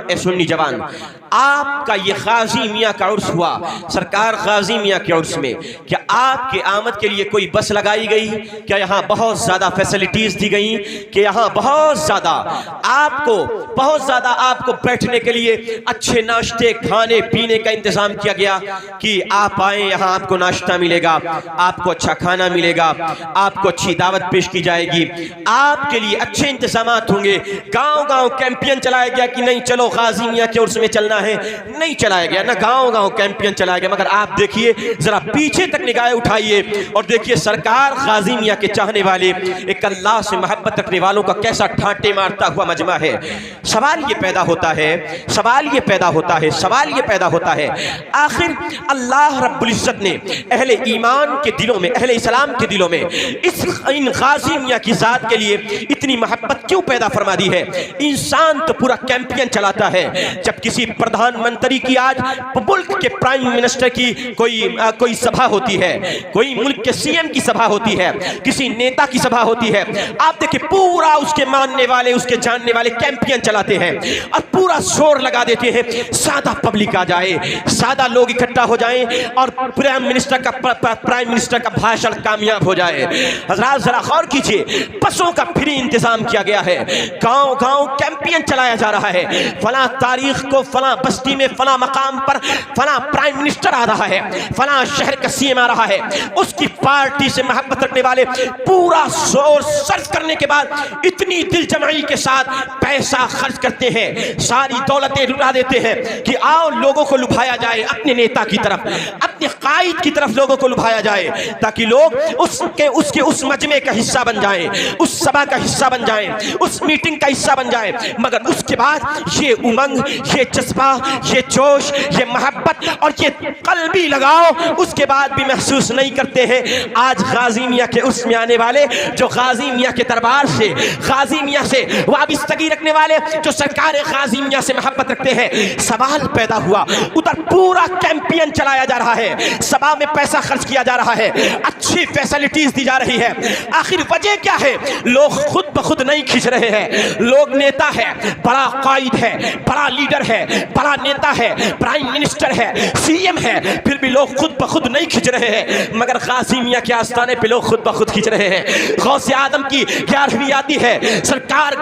ए सुन्नी जवान, आपका ये गाजी मियाँ का उर्स हुआ, सरकार गाजी मियाँ के उर्स में क्या आपके आमद के लिए कोई बस लगाई गई? क्या यहाँ बहुत ज़्यादा फैसिलिटीज़ दी गई? कि यहाँ बहुत ज़्यादा आपको बैठने के लिए अच्छे नाश्ते खाने पीने का इंतज़ाम किया गया कि आप आए, यहाँ आपको नाश्ता मिलेगा, आपको अच्छा खाना मिलेगा, आपको अच्छी दावत पेश की जाएगी, आपके लिए अच्छे इंतजामात होंगे। गांव-गांव कैंपियन चलाया गया कि नहीं चलो गाजी मियाँ के उर्स में चलना है, नहीं चलाया गया ना, गांव-गांव कैंपियन चलाया गया। मगर आप देखिए जरा पीछे तक निगाहें उठाइए और देखिए सरकार गाजी मियाँ के चाहने वाले, एक अल्लाह से मोहब्बत रखने वालों का कैसा ठाटे मारता हुआ मजमा है। सवाल ये पैदा होता है आखिर अल्लाह रब्बुल इज्जत ने अहले ईमान के दिलों में, अहले इस्लाम के दिलों में इन गाजी मियाँ की जात के लिए इतनी मोहब्बत क्यों पैदा फरमा दी है? इंसान तो पूरा कैंपियन चलाता है। जब किसी प्रधानमंत्री की, आज मुल्क के प्राइम मिनिस्टर की कोई सभा होती है, कोई मुल्क के सीएम की सभा होती है, किसी नेता की सभा होती है, आप देखिए पूरा उसके मानने वाले, उसके जानने वाले कैंपियन चलाते हैं और पूरा जोर लगा देते हैं सादा पब्लिक आ जाए, सादा लोग इकट्ठा हो जाएं और प्राइम मिनिस्टर का भाषण कामयाब हो जाए। हज़रात जरा गौर कीजिए, बसों का फ्री इंतजाम किया गया है, गांव-गांव कैंपियन चलाया जा रहा है। फला तारीख को फला बस्ती में फला मकाम पर फला प्राइम मिनिस्टर आ रहा है, फला शहर का सीएम आ रहा है, उसकी पार्टी से मोहब्बत रखने वाले पूरा जोर सर्च करने के बाद इतनी दिलजमाई के साथ पैसा खर्च करते हैं, सारी दौलतें लुटा देते हैं कि आओ लोगों को लुभाया जाए अपने नेता की तरफ, अपने कायद की तरफ लोगों को लुभाया जाए ताकि लोग उसके उस मजमे का हिस्सा बन जाएं, उस सभा का हिस्सा बन जाएं, उस मीटिंग का हिस्सा बन जाएं। मगर उसके बाद ये उमंग, ये जज्बा, ये जोश, ये मोहब्बत और ये कल्बी लगाओ उसके बाद भी महसूस नहीं करते हैं। आज गाजी मियाँ के उर्स में आने वाले, जो गाजी मियाँ के दरबार से, गाजी मियाँ से वाबिस्तगी रखने वाले, जो सरकार गाजी मियाँ से मोहब्बत रखते हैं, सवाल पैदा हुआ, उधर पूरा कैंपियन चलाया जा रहा है, सभा में पैसा खर्च किया जा रहा है, अच्छी फैसिलिटीज दी जा रही है, आखिर वजह क्या है? लोग खुद ब खुद नहीं खिंच रहे हैं। लोग नेता है, बड़ा कायद है, बड़ा लीडर है, बड़ा नेता है, प्राइम मिनिस्टर है, सीएम है, फिर भी लोग खुद ब खुद नहीं खिंच रहे हैं। मगर गाजी मियाँ के आस्थाने पे लोग खुद ब खुद खिंच रहे हैं। गौसे आदम की 11वीं आती है, सरकार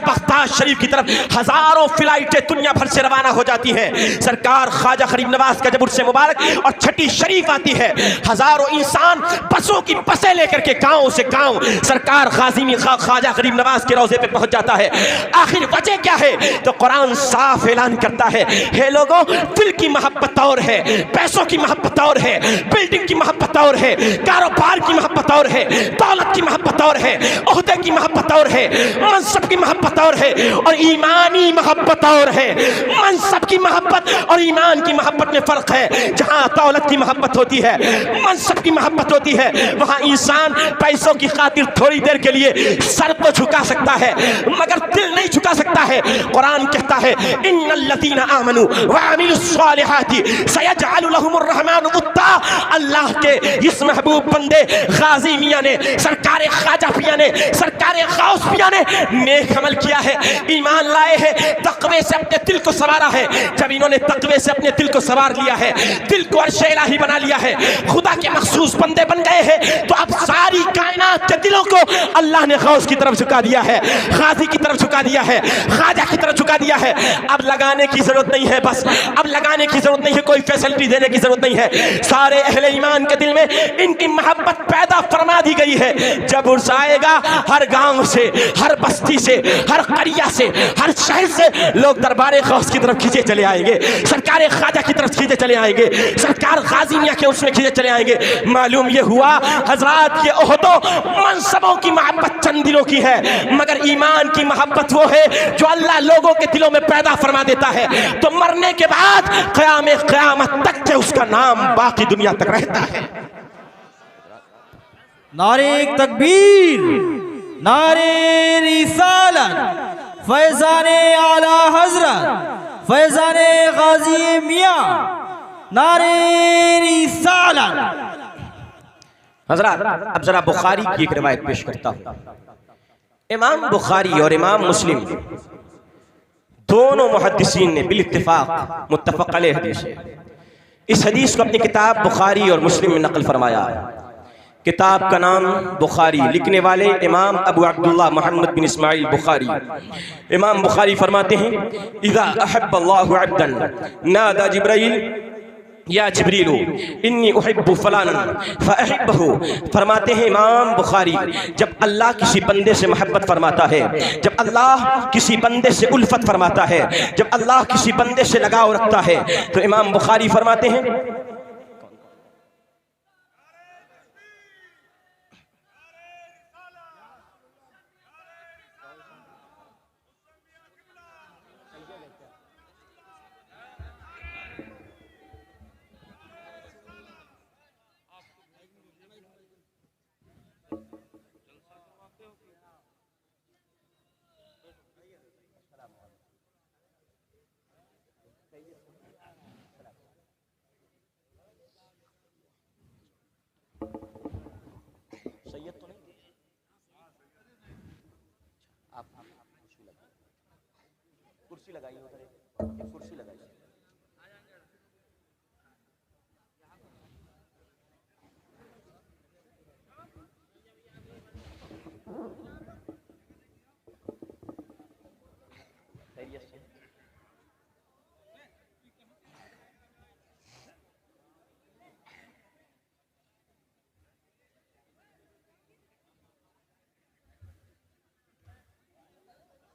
बख्तार शरीफ की तरफ हजारों फ्लाइटें दुनिया भर से रवाना हो जाती है। सरकार ख्वाजा गरीब नवाज का जब उर्स मुबारक और छठी शरीफ आती है, हजारों इंसान बसों की बसें लेकर के गांव से गांव सरकार ख्वाजा गरीब नवाज के रोजे पे पहुंच जाता है। आखिर वजह क्या है? तो कुरान साफ ऐलान करता है, हे लोगों, दिल की मोहब्बत और है, पैसों की मोहब्बत और है, बिल्डिंग की मोहब्बत और है, कारोबार की मोहब्बत और है, दौलत की मोहब्बत और है, ओहदे की मोहब्बत और है, मनसब की मोहब्बत और है, और ईमानी मोहब्बत और है। मनसब की मोहब्बत और ईमान की मोहब्बत में फर्क है। जहां दौलत की मोहब्बत होती है, मनसब की मोहब्बत होती है, वहां इंसान पैसों की खातिर थोड़ी देर के लिए सर तो झुका सकता है मगर दिल नहीं झुका सकता है। कुरान कहता है, इन्नल्लज़ीना आमनू व अमिलुस्सालिहाति सयजअलु लहुमुर रहमानु वुद्दा। अल्लाह के इस महबूब बंदे गाजी मियाँ ने, सरकार ख्वाजा मियाँ ने, सरकार गौस मियाँ ने नेक अमल किया है, ईमान लाए हैं, तक़वे से अपने दिल को संवारा है। जब इन्होंने तक़वे से अपने दिल को संवार लिया है, दिल को अर्श इलाही बना लिया है, खुदा के मखसूस बंदे बन गए हैं, तो अब सारी कायनात के दिलों को अल्लाह ने गौस की तरफ झुका दिया है, गाजी की तरफ झुका दिया है, ख्वाजा की तरफ झुका दिया है। अब लगाने की जरूरत नहीं है, बस अब लगाने की जरूरत नहीं है, कोई फैसिलिटी देने की जरूरत नहीं है। सारे अहले ईमान के दिल में इनकी मोहब्बत पैदा फरमा दी गई है। जब उर्स आएगा, हर गांव से, हर बस्ती से, हर करिया से, हर शहर से लोग दरबार गौस की तरफ खींचे चले आएंगे, सरकार ख्वाजा की तरफ खींचे चले आएंगे, सरकार गाजी मियाँ के उसमें खींचे चले आएंगे। मालूम ये हुआ हजरात, ये ओहदों मनसबों की मोहब्बत चंद दिलों की है, मगर ईमान की मोहब्बत वो है जो अल्लाह लोगों के दिलों में पैदा फरमा देता है। तो मरने के बाद क़यामत तक के उसका नाम बाकी दुनिया तक रहता है। नारे तकबीर, नारे रिसालत, फैज़ाने आला हजरत, फैज़ाने गाजी मियाँ, नारे रिसालत। हजरात, अब जरा बुखारी की एक रिवायत पेश करता हूँ। इमाम बुखारी और इमाम मुस्लिम दोनों मुहद्दिसीन ने बिल इत्तिफाक मुत्तफक अलैह हदीस है। इस हदीस को अपनी किताब बुखारी और मुस्लिम में नकल फरमाया है। किताब का नाम बुखारी, लिखने वाले इमाम अबू अब्दुल्लाह मोहम्मद बिन इस्माइल बुखारी। इमाम बुखारी फरमाते हैं, इज़ा अहब्बल्लाहु अब्दन नादा जिब्राइल या जिब्रीलु इन्नी उहिब्बु फलानन फअहिब्बहु। फरमाते हैं इमाम बुखारी, जब अल्लाह किसी बंदे से मोहब्बत फरमाता है, जब अल्लाह किसी बंदे से उल्फत फरमाता है, जब अल्लाह किसी बंदे से लगाव रखता है, तो इमाम बुखारी फरमाते हैं सैयद तो नहीं, आप कुर्सी लगाइए, उधर एक कुर्सी लगाइए।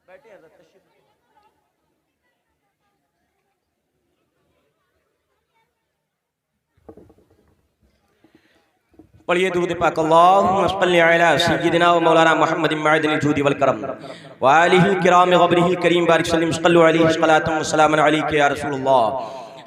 बैठे हज़रत तशरीफ पढ़िए दुरूद पाक। अल्लाहुम्मा सल्लि अला सय्यिदिना व मौलाना मुहम्मदिन मअदिनिल जूदि वल करम व आलिहिल किराम ग़बरिहिल करीम बारिक सल्लिम सल्लल्लाहु अलैहि सलातु व सलामुन अलैका या रसूलल्लाह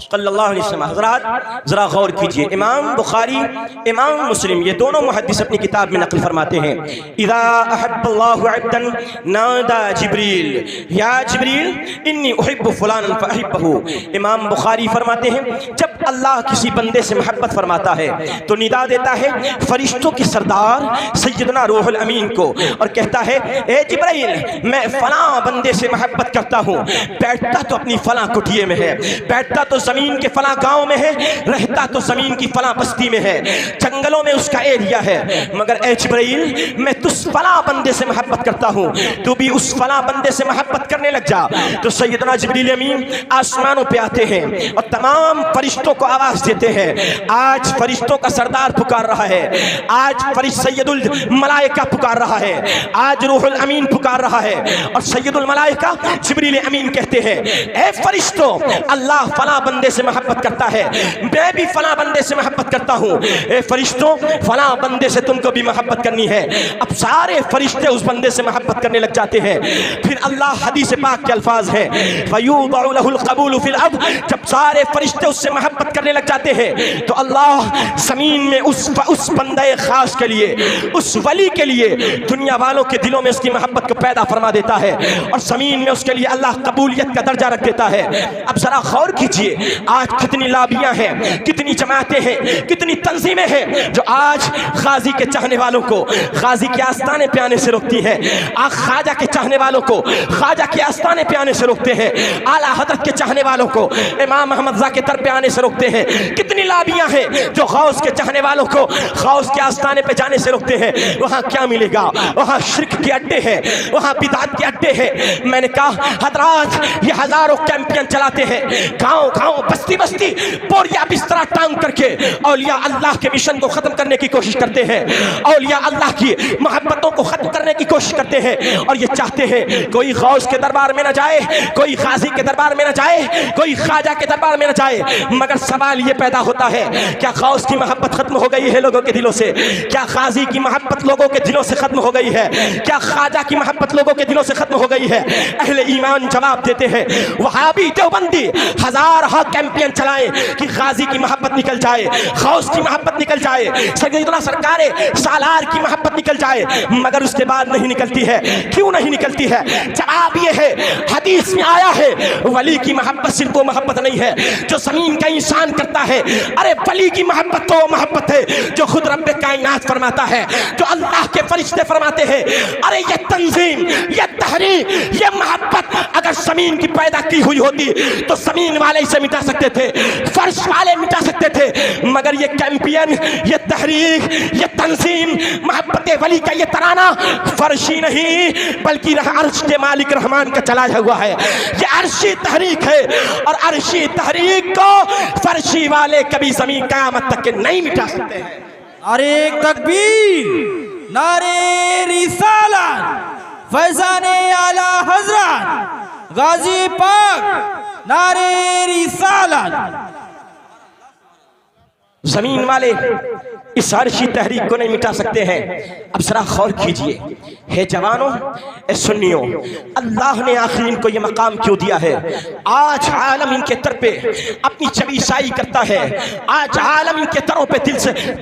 सल्लल्लाहु अलैहि वसल्लम। हज़रात ज़रा गौर कीजिए, इमाम बुखारी, इमाम मुस्लिम, ये दोनों मुहद्दिस अपनी किताब में नकल फरमाते हैं, इज़ा अहब्बल्लाहु अब्दन नादा जिब्रील या जिब्रील इन्नी उहिब्बु फलानन फअहिब्बहु। इमाम बुखारी फरमाते हैं, जब अल्लाह किसी बंदे से मोहब्बत फरमाता है तो निदा देता है फरिश्तों के सरदार सैयदना रूहुल अमीन को और कहता है, ए जिब्राइल, मैं फलां बंदे से मोहब्बत करता हूँ, बैठता तो अपनी फलां कुटिये में है, बैठता तो जमीन के फलां गांव में है, रहता तो जमीन की फलां बस्ती में है, जंगलों में उसका एरिया है, मगर ए जिब्राइल, मैं तुस फलां बंदे से मोहब्बत करता हूँ, तू भी उस फलां बंदे से मोहब्बत करने लग जा। तो सैयदना जिब्रील अमीन आसमानों पे आते हैं और तमाम फरिश्तों को आवाज देते हैं, आज फरिश्तों का सरदार पुकार रहा है, आज सैयदुल मलाइका पुकार रहा है, आज रूहुल अमीन पुकार रहा है। और सैयदुल मलाइका जिब्रील अमीन कहते हैं, ए फरिश्तों, अल्लाह फलां बंदे से मोहब्बत करता है, मैं भी फलां बंदे से मोहब्बत करता हूँ, ए फरिश्तों, फलां बंदे से तुमको भी मोहब्बत करनी है। अब सारे फरिश्ते उस बंदे से मोहब्बत करने लग जाते हैं। फिर अल्लाह हदीस पाक के अल्फाज है, फयूदउ लहुल कबूल फिल अर्द, जब सारे फरिश्ते उससे मोहब्बत करने लग जाते हैं तो अल्लाह जमीन में उस बंदे खास के लिए, उस वली के लिए दुनिया वालों के दिलों में उसकी मोहब्बत को पैदा फरमा देता है और जमीन में उसके लिए अल्लाह कबूलियत का दर्जा रख देता है। अब जरा गौर कीजिए, आज कितनी लाबियां हैं, कितनी जमातें हैं, कितनी तंजीमें हैं जो आज गाजी के चाहने वालों को गाजी के आस्ताने पे आने से रोकती हैं, आज ख्वाजा के चाहने वालों को ख्वाजा के आस्ताने पे आने से रोकते हैं, आला हजरत के चाहने वालों को इमाम अहमद ज़ा के दर पे आने से रोकते हैं। कितनी लाबियां हैं जो गौस के चाहने वालों को गौस के आस्ताने पे जाने से रोकते हैं। वहाँ क्या मिलेगा? वहाँ शिर्क के अड्डे हैं, वहाँ बिदात के अड्डे हैं। मैंने कहा हजरात, ये हजारों कैंपियन चलाते हैं, गांव गांव बस्ती बस्ती बोरिया बिस्तरा टांग करके औलिया अल्लाह के मिशन को खत्म करने की कोशिश करते हैं, औलिया अल्लाह की मोहब्बतों को खत्म करने की कोशिश करते हैं और ये चाहते हैं कोई गौस के दरबार में न जाए, कोई गाजी के दरबार में न जाए, कोई ख्वाजा के दरबार में न जाए। मगर सवाल ये पैदा होता है, क्या गौस की मोहब्बत खत्म हो गई है लोगों के दिलों से? क्या गाजी की मोहब्बत लोगों के दिलों से खत्म हो गई है? क्या ख्वाजा की मोहब्बत लोगों के दिलों से खत्म हो गई है? अहले ईमान जवाब देते हैं, वहाबी देवबंदी हजार कैंपियन चलाए कि गाजी की मोहब्बत निकल जाए, गौस की मोहब्बत निकल जाए, सैयदना सरकारे सालार की मोहब्बत निकल जाए, मगर उसके बाद नहीं निकलती है। क्यों नहीं निकलती है? जवाब ये है, हदीस में आया है, वली की मोहब्बत सिर्फ वो मोहब्बत नहीं है जो जमीन कहीं इंसान करता है। अरे वली की मोहब्बत तो वो मोहब्बत है जो खुद रब्बे कायनात फरमाता है, जो अल्लाह के फरिश्ते फरमाते हैं। अरे ये तंजीम, ये तहरीक, ये मोहब्बत अगर ज़मीन की पैदा की हुई होती तो ज़मीन वाले इसे मिटा सकते थे, फर्श वाले मिटा सकते थे, मगर ये कैंपियन, ये तहरीक, ये तंजीम, मोहब्बत वली का ये तराना फर्शी नहीं बल्कि अर्श के मालिक रहमान का चलाया हुआ है। ये अर्शी तहरीक है और अर्शी तहरीक को फर्शी वाले कभी ज़मीन क़यामत तक के नहीं मिटा सकते हैं। नारे तकबीर, नारे रिसालत, फैज़ाने आला हज़रत गाजी पाक, नारे रिसालत। जमीन वाले इस अर्शी तहरीक को नहीं मिटा सकते हैं। अब जरा गौर कीजिए, हे जवानों, ए सुन्नियों, अल्लाह ने आखिर इनको ये मकाम क्यों दिया है? आज आलम इनके तर पे अपनी चबीसाई करता है, आज आलम इनके तरों पे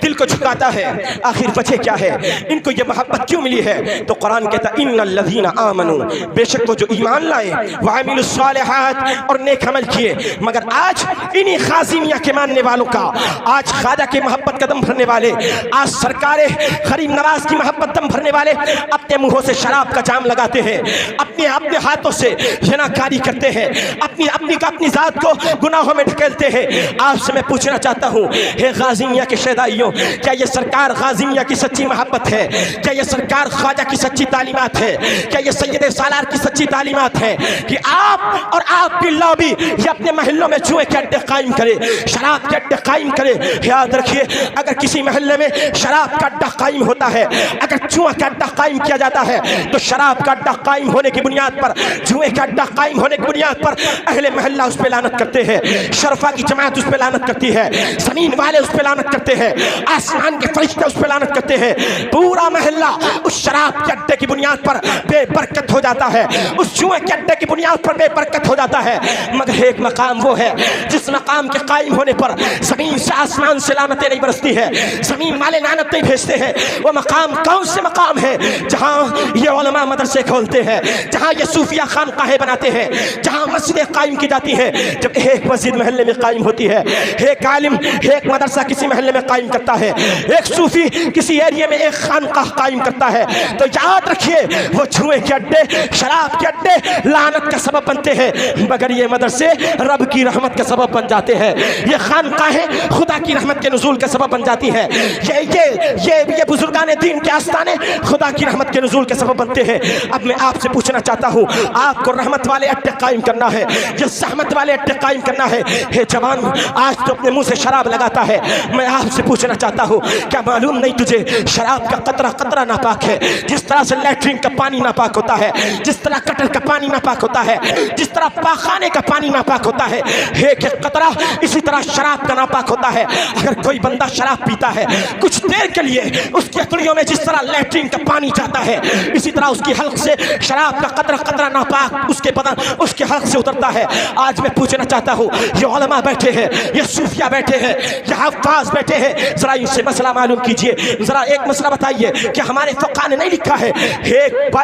दिल को झुकाता है। आखिर वजह क्या है? इनको ये मोहब्बत क्यों मिली है? तो कुरान कहता है इन्नल्लज़ीना आमनू, बेशक वो जो ईमान लाए, व अमीलुस्सालिहात, और नेक अमल किए। मगर आज इन्हीं खाज़िमिया के मानने वालों का, आज ख्वाजा की मोहब्बत कदम भरने वाले, आज सरकारे गरीब नवाज की मोहब्बत दम भरने वाले अपने मुंहों से शराब का जाम लगाते हैं, अपने हाथों से ज़िनाकारी करते हैं, अपनी जात को गुनाहों में ढकेलते हैं। आपसे मैं पूछना चाहता हूँ, हे गाज़िमिया के शहदाइयों, क्या ये सरकार गाज़िमिया की सच्ची मोहब्बत है? क्या ये सरकार ख्वाजा की सच्ची तालीमात है? क्या ये सैयद सालार की सच्ची तालीमात है कि आप और आपकी लॉबी ये अपने महलों में जुए के अड्डे कायम करे, शराब के अड्डे कायम करे? याद रखिए, अगर किसी महल्ले में शराब का अड्डा कायम होता है, अगर जुआ का अड्डा कायम किया जाता है, तो शराब का अड्डा कायम होने की बुनियाद पर, जुए का अड्डा कायम होने की बुनियाद पर अहले महल्ला उस पर लानत करते हैं, शरफा की जमात उस पर लानत करती है, ज़मीन वाले उस पर लानत करते हैं, आसमान के फरिश्ते उस पर लानत करते हैं। पूरा महल्ला उस शराब के अड्डे की बुनियाद पर बेबरकत हो जाता है, उस जुए के अड्डे की बुनियाद पर बेबरकत हो जाता है। मगर एक मकाम वो है जिस मकाम के कायम होने पर ज़मीन से आसमान से लानतें नहीं बरसती है, ज़मीन वाले लानत नहीं भेजते हैं। वो मकाम कौन से मकाम है? जहाँ ये उलमा मदरसे खोलते हैं, जहाँ ये सूफिया खानकाहें बनाते हैं, जहाँ मस्जिदें कायम की जाती हैं। जब एक मस्जिद महल्ले में कायम होती है, एक आलिम एक मदरसा किसी महल्ले में कायम करता है, एक सूफी किसी एरिया में एक खानकाह कायम करता है, तो याद रखिए वो जुए के अड्डे, शराब के अड्डे लानत का सबब बनते हैं, मगर ये मदरसे रब की रहमत का सबब बन जाते हैं। ये खानकाहें खुदा की रहमत के नुज़ूल का सबब बन जाती है। ये बुजुर्गाने दीन के आस्ताने खुदा की रहमत के नुज़ूल के सबब बनते हैं। अब मैं आपसे पूछना चाहता हूँ, आपको रहमत वाले अड्डे कायम करना है या सहमत वाले अड्डे कायम करना है? हे जवान, आज तो अपने मुंह से शराब लगाता है, मैं आपसे पूछना चाहता हूँ, क्या मालूम नहीं तुझे शराब का कतरा कतरा नापाक है? जिस तरह से लैट्रिन का पानी नापाक होता है, जिस तरह कटल का पानी नापाक होता है, जिस तरह पाखाने का पानी नापाक होता है, एक एक कतरा इसी तरह शराब का नापाक होता है। अगर कोई बंदा शराब पीता है, कुछ देर के लिए उसकी अकड़ियों में जिस तरह लैट्रिन का पानी जाता है, इसी तरह उसकी हल्क से शराब का कतरा कतरा नापाक उसके बदन, उसके हल्क से उतरता है। आज मैं पूछना चाहता हूँ, ये उलमा बैठे हैं, ये सूफिया बैठे हैं, ये हफ्फाज बैठे हैं, जरा इनसे मसला मालूम कीजिए। जरा एक मसला बताइए कि हमारे फक़हा ने नहीं लिखा है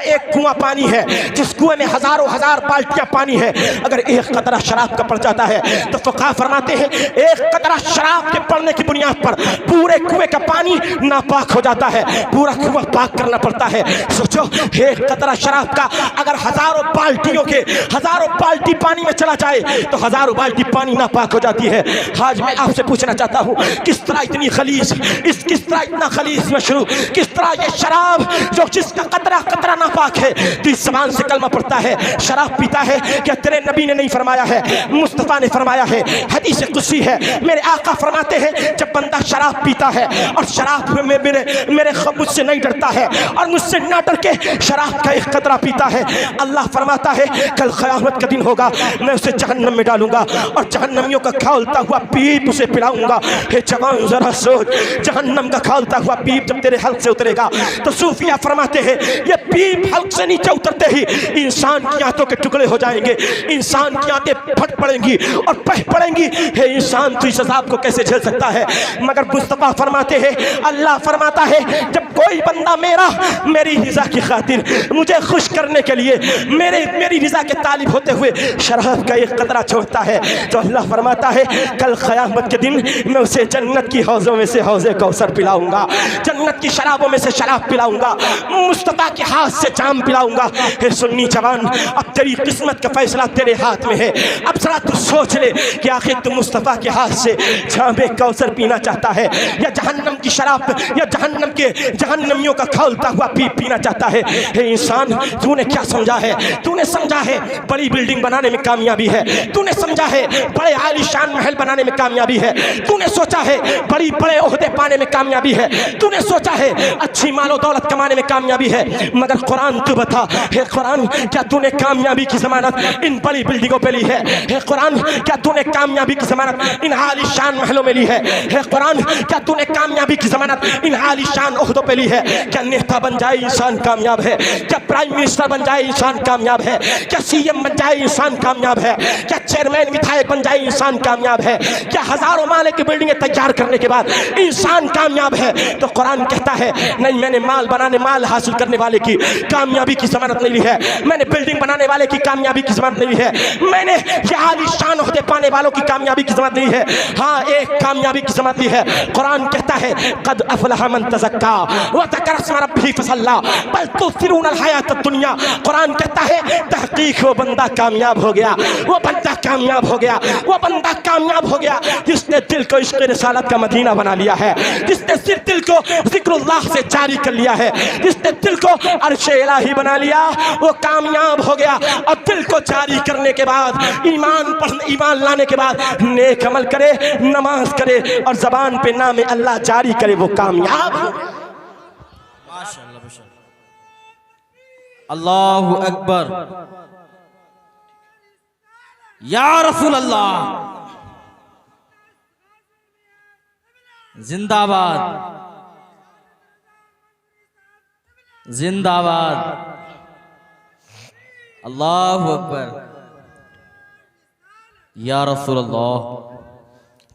एक कुआं पानी है, जिस कुएं में हजारों हजार बाल्टियां पानी है, अगर एक कतरा शराब का पड़ जाता है तो फक़हा फरमाते हैं एक कतरा शराब के पड़ने की बुनियाद पर पूरे कुएं का पानी नापाक हो जाता है, पूरा कुआं पाक करना पड़ता है। सोचो, एक कतरा शराब का अगर हजारों बाल्टी पानी में चला जाए तो हजारों बाल्टी पानी नापाक हो जाती है। आज मैं आपसे पूछना चाहता हूँ, किस तरह इतनी खलीस, किस तरह इतना खलीस मशरूब, किस तरह ये शराब जो जिसका कतरा कतरा नापाक है, तो इस ज़बान से कलमा पड़ता है, शराब पीता है? क्या तेरे नबी ने नहीं फरमाया है, मुस्तफ़ा ने फरमाया है, हदीस कुदसी है, मेरे आका फरमाते हैं जब बंदा शराब पीता है और शराब में मेरे मुझसे नहीं डरता है और मुझसे ना डर के शराब का एक कतरा पीता है, अल्लाह फरमाता है कल क़यामत का दिन होगा, मैं उसे जहन्नम में डालूंगा और जहन्नमियों का खौलता हुआ पीप उसे पिलाऊंगा। हे जवान, जरा सोच, जहन्नम का खौलता हुआ पीप जब तेरे हल्क से उतरेगा तो सूफिया फरमाते हैं ये पीप हल्क से नीचे उतरते ही इंसान की आंतों के टुकड़े हो जाएंगे, इंसान की आंतें फट पड़ेंगी और बह पड़ेंगी। हे इंसान, तू इस अज़ाब को कैसे झेल सकता है? मगर मुस्तफ़ा फरमाते हैं, अल्लाह फरमाता है जब कोई बंदा मेरी रज़ा की खातिर मुझे खुश करने के लिए मेरी रज़ा के तालिब होते हुए शराब का एक कतरा छोड़ता है तो अल्लाह फरमाता है कल क़यामत के दिन मैं उसे जन्नत की हौज़ों में से हौज़े कौसर पिलाऊंगा, जन्नत की शराबों में से शराब पिलाऊंगा, मुस्तफ़ा के हाथ से जाम पिलाऊंगा। हे सुन्नी जवान, अब तेरी किस्मत का फैसला तेरे हाथ में है। अब जरा तू सोच ले कि आखिर तू मुस्तफ़ा के हाथ से जाम कौसर पीना चाहता है या जहन्नम की शराब या जहन्नम के जहन्नमियों का खौलता हुआ पीना चाहता है। हे इंसान, तूने क्या समझा है? तूने समझा है बड़ी बिल्डिंग बनाने में कामयाबी है, तूने समझा है बड़े आलीशान महल बनाने में कामयाबी है, तूने सोचा है बड़ी बड़े ओहदे पाने में कामयाबी है, तूने सोचा है अच्छी मालो दौलत कमाने में कामयाबी है। मगर कुरान तू बता, हे कुरान, क्या तूने कामयाबी की ज़मानत इन बड़ी बिल्डिंगों पे ली है? हे कुरान, क्या तूने कामयाबी की ज़मानत इन आलीशान महलों में ली है? हे कुरान, क्या तूने कामयाबी की ज़मानत इन आलीशान ओहदों पे ली है? क्या नेता बन जाए इंसान कामयाब है? क्या प्राइम मिनिस्टर बन जाए इंसान कामयाब है? क्या सीएम बन जाए इंसान कामयाब है? क्या चेयरमैन विधायक बन जाए इंसान कामयाब है? क्या हजारों माले की बिल्डिंगें तैयार करने के बाद इंसान कामयाब है? तो कुरान कहता है नहीं, मैंने माल हासिल करने वाले की कामयाबी की ज़मानत नहीं ली है, मैंने बिल्डिंग बनाने वाले की कामयाबी की ज़मानत नहीं ली है, मैंने ये आलीशान ओहदे पाने वालों की कामयाबी की ज़मानत नहीं है। हाँ, एक कामयाबी की ज़मानत ली है। कुरान कहता है कद अफलह मन तज़क्का व ज़करा अस्म रब्बिही फसल्ला बल तुसिरूनल हयातद दुनिया। कुरान कहता है तहकीक वो बंदा कामयाब हो गया, वो बंदा कामयाब हो गया, वो बंदा कामयाब हो गया जिसने दिल को इश्क़ रिसालत का मदीना बना लिया है, जिसने सिर्फ दिल को ज़िक्रुल्लाह से जारी कर लिया है, जिसने दिल को अर्शे इलाही बना लिया, वो कामयाब हो गया। और दिल को जारी करने के बाद ईमान लाने के बाद नेक अमल करे, नमाज करे और ज़बान पे नाम अल्लाह जारी करे, वो कामयाब हो। अल्लाहु अकबर, या रसूल अल्लाह, जिंदाबाद जिंदाबाद, अल्लाहु अकबर, या रसूल अल्लाह।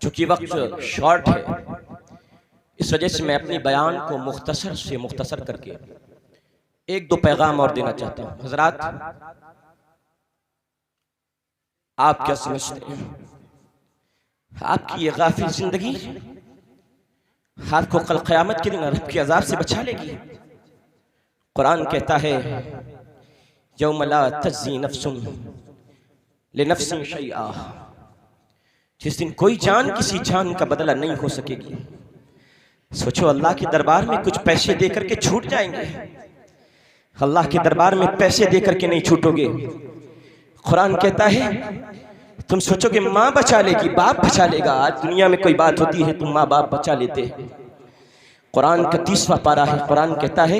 चूंकि वक्त शॉर्ट है, इस वजह से मैं अपनी बयान को मुख्तसर से मुख्तसर करके एक दो पैगाम और देना चाहता हूँ। हजरात, आप क्या समझते हैं आपकी ये गाफिल जिंदगी आपको कल क़यामत के दिन रब के अज़ाब से बचा लेगी? कुरान कहता है यौम ला तज़्ज़ी नफ्सुन लिनफ्सिन शैआ, जिस दिन कोई जान किसी जान का बदला नहीं हो सकेगी। सोचो, अल्लाह के दरबार में कुछ पैसे दे करके छूट जाएंगे, अल्लाह के दरबार में पैसे दे करके नहीं छूटोगे। कुरान कहता है तुम सोचोगे माँ बचा लेगी, बाप बचा लेगा। आज दुनिया में कोई बात होती है तो माँ बाप बचा लेते हैं। कुरान का 30वां पारा है, कुरान कहता है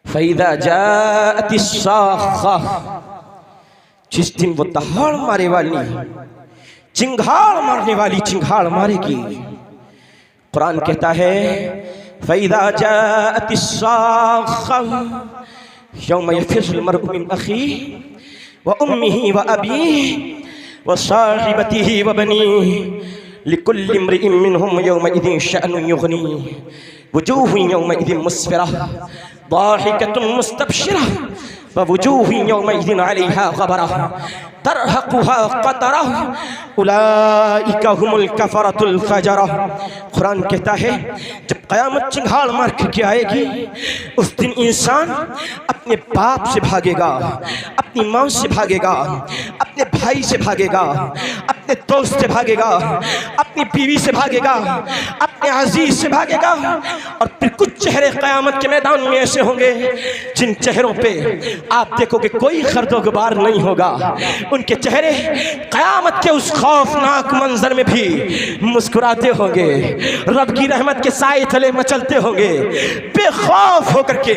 फ़इज़ा जाअतिस्साख़्ख़ा, जिस दिन वो दहाड़ मारे वाली चिंगाड़ मारने वाली चिंगाड़ मारेगी। कुरान कहता है फ़इज़ा जाअतिस्साख़्ख़ा यौम यफ़िर्रुल मर्अु मिन अख़ीहि व उम्मिही व अबीही व साहिबतिही व बनीही लिकुल्लि इम्रिइन मिनहुम यौमइज़िन शअनुन युग़नीह वुजूहुन यौमइज़िन मुस्फ़िरह ज़ाहिकतुन मुस्तबशिरह व वुजूहुन यौमइज़िन अलैहा ग़बरह तरहक़ुहा क़तरह उलाइका हुमुल कफ़रतुल फ़जरह। कुरान कहता है जब क़यामत चिंगाड़ मार के आएगी, उस दिन इंसान अपने बाप से भागेगा, अपनी माँ से भागेगा, अपने भाई से भागेगा, अपने दोस्त से भागेगा, अपनी बीवी से भागेगा, अपने अजीज से भागेगा। और फिर कुछ चेहरे क़यामत के मैदान में ऐसे होंगे जिन चेहरों पे आप देखोगे कोई खर्दो गुबार नहीं होगा। उनके चेहरे क़यामत के उस खौफनाक मंजर में भी मुस्कुराते होंगे, रब की रहमत के साए तले मचलते होंगे, बेखौफ होकर के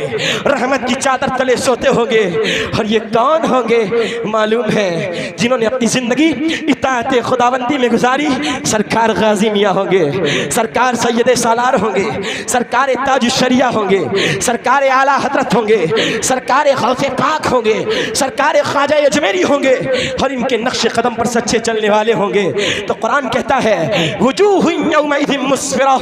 रहमत की चादर तले सोते होंगे। और ये कौन होंगे मालूम है? जिन्होंने अपनी जिंदगी इताअत रात खुदाबंदी में गुजारी, सरकार गाजी मियाँ होंगे, सरकार सैयद सालार होंगे, सरकार ताज शरिया होंगे, सरकार आला हजरत होंगे, सरकार गौसे पाक होंगे, सरकार ख्वाजा अजमेरी होंगे और इनके नक्श कदम पर सच्चे चलने वाले होंगे। तो कुरान कहता है वजूह यौमइज़िन मुस्फिरा,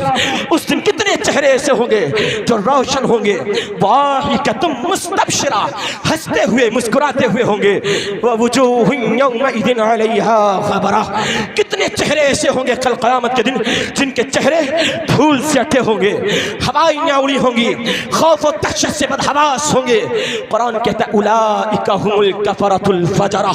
उस दिन कितने चेहरे ऐसे होंगे जो रोशन होंगे, वाहिकतुम मुस्तबशिरा, हंसते हुए मुस्कुराते हुए होंगे, वजूह यौमइज़िन अलैहा गबरा, कितने चेहरे ऐसे होंगे कल क़यामत के दिन जिनके चेहरे धूल से अटे होंगे, हवाएं उड़ी होंगी, खौफ और दहशत से बदहवास होंगे। कुरान कहता है उलाइका हुमुल कफरतुल फजरा,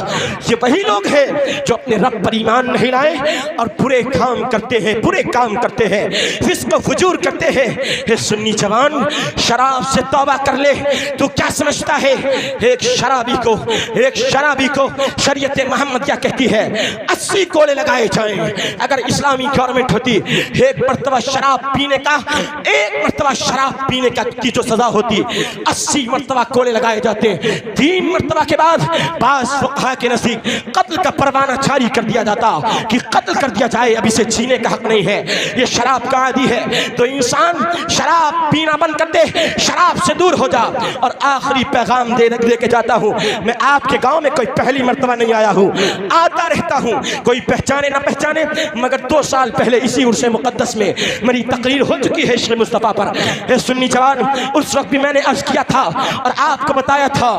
ये वही लोग हैं जो अपने रब पर ईमान नहीं लाए और बुरे काम करते हैं, बुरे काम करते हैं, फिस्क फुजूर करते हैं। हे सुन्नी जवान, शराब से तौबा कर ले। तू क्या समझता है एक शराबी को शरीयत मोहम्मदिया कहती है 80 कोड़े लगाए जाएं। अगर इस्लामी गवर्नमेंट होती, एक मर्तबा शराब पीने का की जो सजा होती 80 मर्तबा कोड़े लगाए जाते। 3 मर्तबा के बाद बास फुक़हा के नज़दीक कत्ल का परवाना जारी कर दिया जाता कि कत्ल कर दिया जाए, अब इसे जीने का हक नहीं है, ये शराब का आदी है। तो इंसान शराब पीना बंद कर दे, शराब से दूर हो जा। और आखिरी पैगाम दे के जाता हूँ, मैं आपके गांव में कोई पहली मर्तबा नहीं आया हूँ, आता रहता हूँ, कोई पहचाने ना पहचाने, मगर 2 साल पहले इसी उर्स मुक़द्दस में मेरी तकरीर हो चुकी है इश्क़ मुस्तफ़ा पर। सुन्नी जवान, उस वक्त भी मैंने अर्ज़ किया था और आपको बताया था,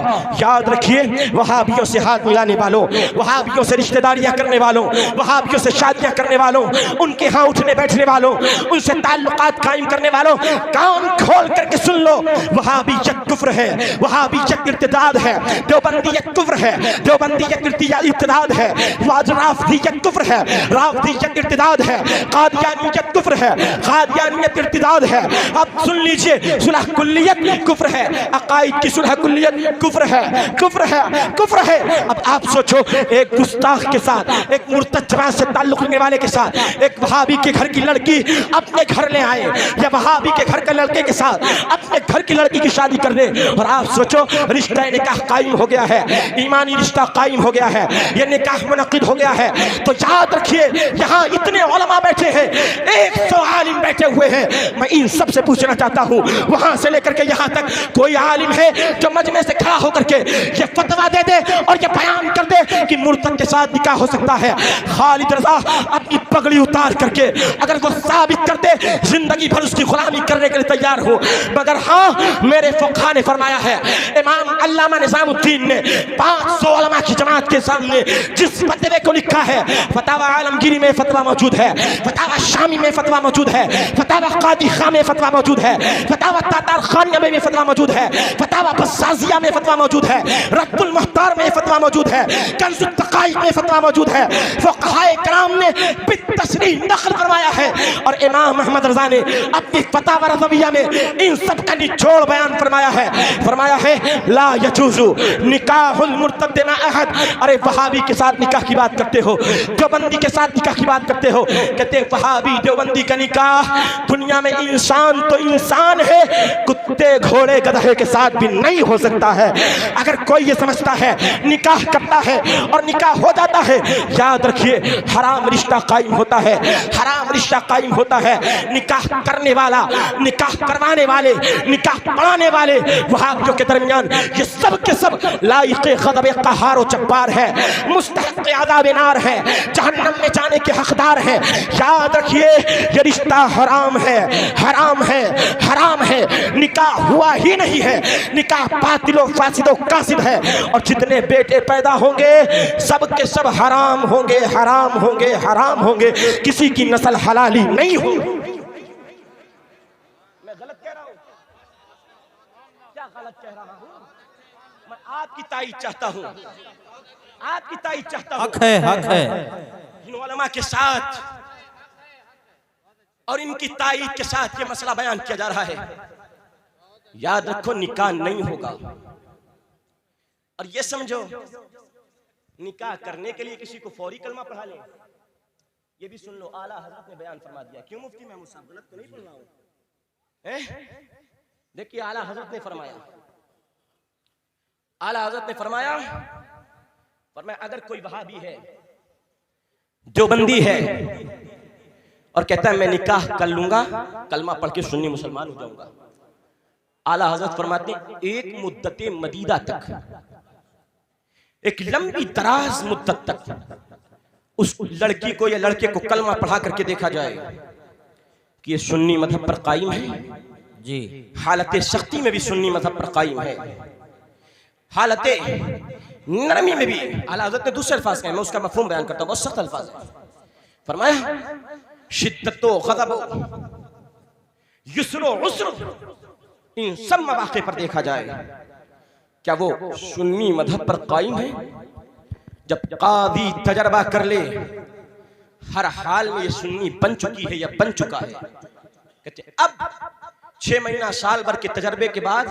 याद रखिए वहाबियों से हाथ मिलाने वालों, वहाबियों से रिश्तेदारियां करने वालों, वहाबियों से शादियां करने वालों, उनके यहाँ उठने बैठने वालों, उनसे ताल्लुकात कायम करने वालों, कान खोल करके सुन लो, वहाबियत कुफ्र है, वहाबियत इर्तिदाद है, देवबंदियत कुफ्र है, देवबंदियत इर्तिदाद है, राफिदियत कुफ्र है, राफिदियत इर्तिदाद है, कादियानियत कुफ्र है, कादियानियत इर्तिदाद है। अब सुन लीजिए, सुलह कुल्लियत कुफ्र है, अकाइद की सुलह कुल्लियत कुफ्र है, कुफ्र है, कुफ्र है। अब आप सोचो, एक गुस्ताख के साथ, एक मुर्तद जमात से ताल्लुक रखने वाले के साथ एक वहाबी के घर की लड़की अपने घर ले आए, या वहाबी के घर के लड़के के साथ अपने घर की लड़की की शादी कर दे, और आप सोचो रिश्ता निकाह कायम हो गया है, ईमानी रिश्ता कायम हो गया है, ये निकाह मुनक़िद हो गया है। तो याद रखिए, यहाँ इतने उलमा बैठे हैं, 100 आलिम बैठे हुए हैं, मैं इन सब से पूछना चाहता हूँ, वहाँ से लेकर के यहाँ तक कोई आलिम है जो मजमे से खड़ा होकर के ये फतवा दे दे और ये बयान कर दे कि मुर्तद के साथ निकाह हो सकता है? खालिद रज़ा अपनी पगड़ी उतार करके अगर वो साबित कर दे, जिंदगी भर उसकी गुलामी करने के लिए तैयार हो। मगर हाँ, मेरे फुक़हा ने फरमाया है, इमाम अल्लामा निज़ामुद्दीन ने 500 उलमा की जमात के सामने जिस फतवे को लिखा है, फतावा आलमगीरी में फतवा मौजूद है, फतावा शामी में फतवा मौजूद है, फतावा कादी खां में फतवा मौजूद है, फतावा तातार खानिया में फतवा मौजूद है, फतावा बस्साजिया में फतवा मौजूद है, रद्दुल मुख्तार में फतवा मौजूद है, कंज़ुत दक़ाइक़ में फतवा मौजूद है। फुक़हाए किराम ने बित्तसरीह नक़ल करवाया है, और इमाम अहमद रज़ा ने अपनी फतावा रज़विया में इन सब का निचोड़ बयान फरमाया है ला यजूज़ु निकाहुल मुर्तद मा अहद। अरे वहाबी के साथ निकाह की बात करते हो, देवबंदी के साथ निकाह की बात करते हो, कहते हैं वहाबी देवबंदी का निकाह दुनिया में इंसान तो इंसान है, कुत्ते घोड़े गधे के साथ भी नहीं हो सकता है। अगर कोई ये समझता है निकाह करता है और निकाह हो जाता है, याद रखिए हराम रिश्ता कायम होता है, हराम रिश्ता कायम होता है। निकाह करने वाला, निकाह करवाने वाले, निकाह पढ़ाने वाले वहाबियों के दरमियान ये सब के सब लायक़े ग़ज़ब क़हार व जब्बार है, मुस्तहिक़ अज़ाब नार है, जहन्नम में जाने के हक़दार है। याद रखिए ये रिश्ता हराम है, हराम है, हराम है। निकाह हुआ ही नहीं है, निकाह बातिलो फासिदो कासिद है, और जितने बेटे पैदा होंगे सब के सब हराम होंगे, हराम होंगे, हराम होंगे, किसी की नस्ल हलाली नहीं होगी। मैं गलत कह रहा हूं? क्या गलत कह रहा हूं? मैं आपकी ताईद चाहता हूं, आपकी ताईद चाहता हूं। हक है, हक है। इन उलमा के साथ और इनकी ताईद के साथ ये मसला बयान किया जा रहा है। याद रखो निकाह नहीं होगा, और ये समझो निकाह करने के लिए किसी को फौरी कलमा पढ़ा लें, ये भी सुन लो। आला हज़रत ने बयान फरमा दिया। क्यों मुफ्ती महमूद साहब, गलत तो नहीं पढ़ रहा हूं? देखिए आला हज़रत ने फरमाया, आला हज़रत ने फरमाया अगर कोई वहाबी है देवबंदी है और कहता है मैं निकाह कर लूंगा, कलमा पढ़ के सुन्नी मुसलमान हो जाऊंगा। आला हजरत फरमाते हैं एक मुद्दत मदीदा तक, एक लंबी दराज मुद्दत तक उस लड़की को या लड़के को कलमा पढ़ा करके देखा जाए कि ये सुन्नी मजहब पर कायम है जी, हालत सख्ती में भी सुन्नी मजहब पर कायम है, हालत नरमी में भी। आला हज़रत ने दूसरे अल्फाज कहे, मैं उसका मफहूम बयान करता हूँ, बहुत सख्त अल्फाज है। फरमाया शिद्दतो ग़ज़बो युस्रो उसरो, इन सब मवाक़े पर देखा जाए क्या वो सुन्नी मजहब पर कायम है। जब कादी तजर्बा कर ले हर हाल में ये सुन्नी बन चुकी है या बन चुका है, कहते अब 6 महीना साल भर के तजर्बे के बाद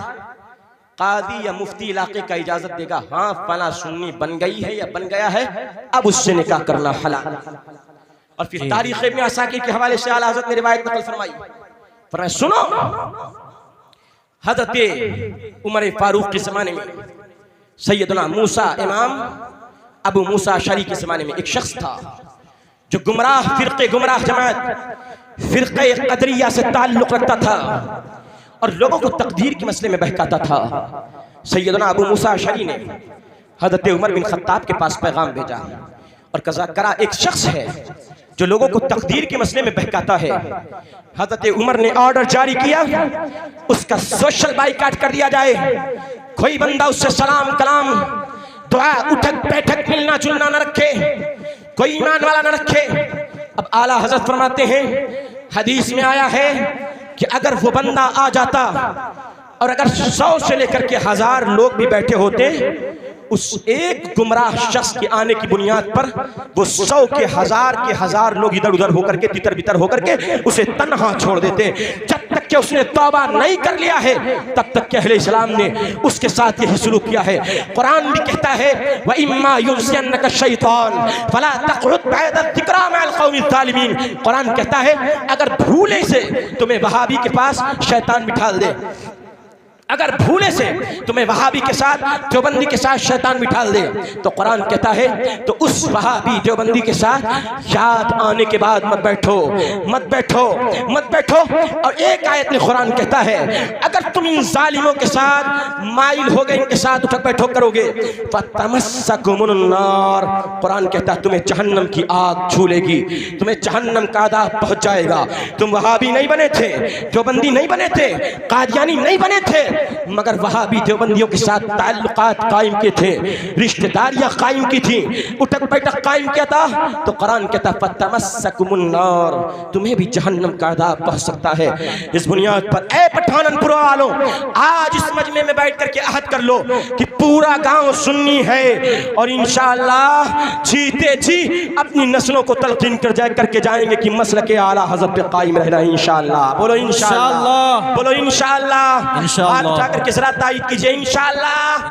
कादी या मुफ्ती इलाके का इजाजत देगा, हाँ फला सुन्नी बन गई है या बन गया है, अब उससे निकाह करना हलाल। और फिर तारीख इब्न असाकिर के हवाले से आला हज़रत ने रिवायत नकल फरमाई, फरमाया सुनो हज़रत उमर फारूक के ज़माने में सैयदना मूसा इमाम अबू मूसा अशअरी के ज़माने में एक शख्स था जो गुमराह फिरक़े गुमराह जमात फिरक़े क़दरिया से ताल्लुक़ रखता था और लोगों को तकदीर के मसले में बहकाता था। सैयदना अबू मूसा अशअरी ने हज़रत उमर बिन ख़त्ताब के पास पैगाम भेजा और करा एक शख्स है जो लोगों को तकदीर के मसले में बहकाता है। हज़रत उमर ने ऑर्डर जारी किया उसका सोशल बाइकाट कर दिया जाए, कोई बंदा उससे सलाम कलाम दुआ उठक बैठक मिलना जुलना न रखे, कोई ईमान वाला न रखे। अब आला हज़रत फरमाते हैं हदीस में आया है कि अगर वो बंदा आ जाता और अगर 100 से लेकर के 1000 लोग भी बैठे होते, उस एक गुमराह शख्स के आने की बुनियाद पर वो 100 के 1000 लोग इधर उधर होकर के तितर बितर होकर के उसे तन्हा छोड़ देते। जब तक कि उसने तौबा नहीं कर लिया है तब तक कि अहले इस्लाम ने उसके साथ यही सुलूक किया है। कुरान भी कहता है व इम्मा युनसियन्नका शैतान फला तक़उद बअद ज़िक्रा मअल क़ौमि ज़ालिमीन। कुरान कहता है अगर भूले से तुम्हें वहाबी के पास शैतान बिठा दे, अगर भूले से तुम्हें वहाबी के साथ देवबंदी के साथ शैतान बिठा दे, तो कुरान कहता है तो उस वहाबी देवबंदी के साथ याद आने के बाद मत बैठो मत बैठो मत बैठो। और एक आयत में कुरान कहता है अगर तुम इन जालिमों के साथ माइल हो गए, इनके साथ उठक बैठक करोगे फतमस्सकुमुन नार, कुरान कहता है तुम्हें जहन्नम की आग छूलेगी, तुम्हें जहन्नम का अज़ाब पहुंच जाएगा। तुम वहाबी नहीं बने थे, देवबंदी नहीं बने थे, कादियानी नहीं बने थे, मगर वहाबी देवबंदियों के साथ ताल्लुकात कायम किए थे, रिश्तेदारियां कायम की थी, उठक बैठक कायम किया था। तो कुरान कहता फतमस्सकुमुन नार, तुम्हें भी जहन्नम का अज़ाब पहुंच सकता है। इस बुनियाद पर ए पठानपुर वालों, आज इस मजमे में बैठ करके अहद कर लो कि पूरा गांव सुन्नी है और इंशाअल्लाह जीते जी अपनी नस्लों को तलकीन करके जाएंगे कि मसलक के आला हज़रत पे कायम रहना है इंशाअल्लाह। बोलो इंशाअल्लाह, बोलो इंशाअल्लाह, इंशाअल्लाह। उठा करके जरा तायीद कीजिए इंशाअल्लाह।